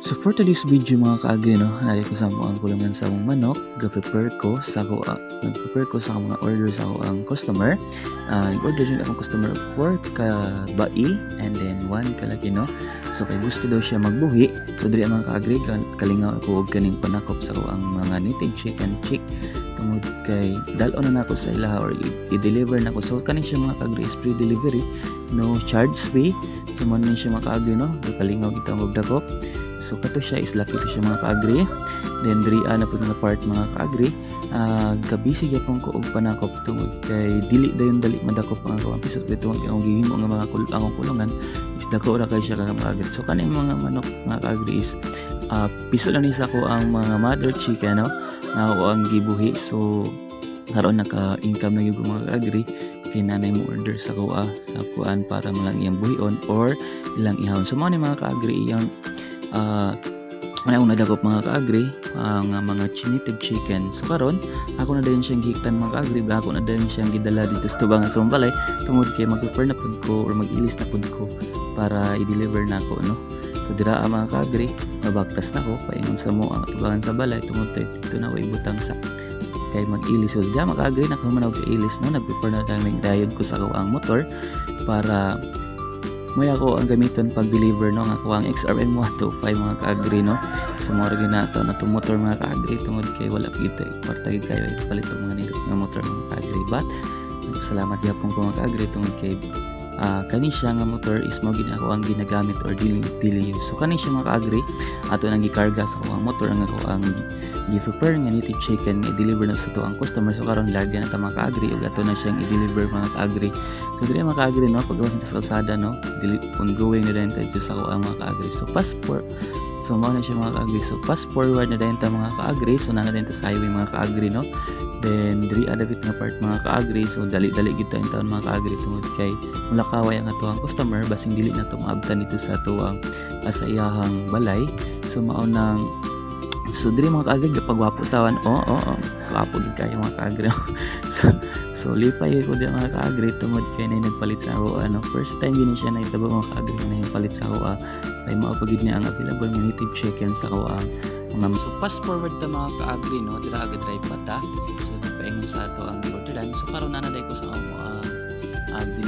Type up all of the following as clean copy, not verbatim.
So for today's video mga kaagri no, nari ko sa ang kulungan sa akong manok, ga-prepare ko sa ako nag-prepare ko sa mga order sa ako ang customer. Nag-order din akong customer of 4 ka bai and then 1 ka laki no. So kay gusto daw siya magbuhi. So diri mga kaagri kalingaw ako og kaning panakop sa ako ang mga native chicken chick tungod kay dal-on na nako sa ilaha or i-deliver nako. So kani siya mga kaagri is free delivery, no charge fee. So man ni siya mga kaagri no, kalingaw kita og dakop. So kato siya is laki to siya mga kaagri. Then diri na pud nga part mga kaagri. Gabisi gyapon ko og panakop tungod kay dili dayon dali madakop ang ako. Pisot kay tungod kay ang gihimo nga mga akong kulungan is dako ra kay siya ka kaagri. So kaning mga manok mga kaagri is piso lang ni sa ko ang mga mother chicken no. Nga ako ang gibuhi. So karon naka-income na yung mga kaagri kay nanay mo order sa kuha sa kuan para malang iyang buhion or ilang ihawon. So mo ni mga kaagri iyang may akong nadagop mga kaagri ang mga native chicken. So karon ako na din siyang gihiktan mga kaagri, ako na din siyang gidala dito sa tubangan sa balay tungod kay mag-prepare na pud ko or mag-ilis na pud ko para i-deliver na ako no. So dira mga kaagri mabaktas na ko paingon sa mo ang tubangan sa balay tungod kay dito na ko ibutang sa kay mag-ilis. So dira mga kaagri nakahuman ako kay ilis no, nag-prepare na lang dayon ko sa ang motor para may ako ang gamiton pag-deliver no, nga ako ang XRM 125 mga kaagri no. So mga ginato na to motor mga kaagri tungod kay wala kita kwarta gid kayo ipalit og mga nindot nga motor mga kaagri. But salamat gyapon ko mga kaagri tungod kay kani siya nga motor is mo gid ako ang ginagamit or daily use. So kani siya mga kaagri ato nang gikarga sa akong motor nga ako ang gi-prepare nga native chicken nga i-deliver na sa to ang customer. So karon larga na ta mga kaagri ug ato na siyang i-deliver mga kaagri. So dili mga kaagri no, paggawas sa kalsada no, ongoing na din tayo sa ako ang mga kaagri. So passport. So mo na siya mga kaagri. So fast forward na din ta mga kaagri. So na din ta sa highway mga kaagri no. Then diri adabit nga part mga kaagri. So dali-dali gid ta taon mga kaagri tungod kay mula kaway ang ato ang customer basing dili na to maabtan dito sa ato ang sa iyahang balay. So mao nang so diri mga kaagri pagwapo tawan gwapo gid kayo mga kaagri. so lipay ko di mga kaagri tungod kay nay nagpalit sa ako first time gini siya nahitabo mga kaagri na nagpalit sa ako kay mao pagid niya ang available nga native chicken sa ako mga. So fast forward ta mga kaagri no, dira agad drive pa ta. So paingon sa ato ang orderan. So karon na naday ko sa ako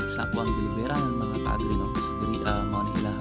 sa ako ang deliveran mga kaagri no. So diri mao ni ila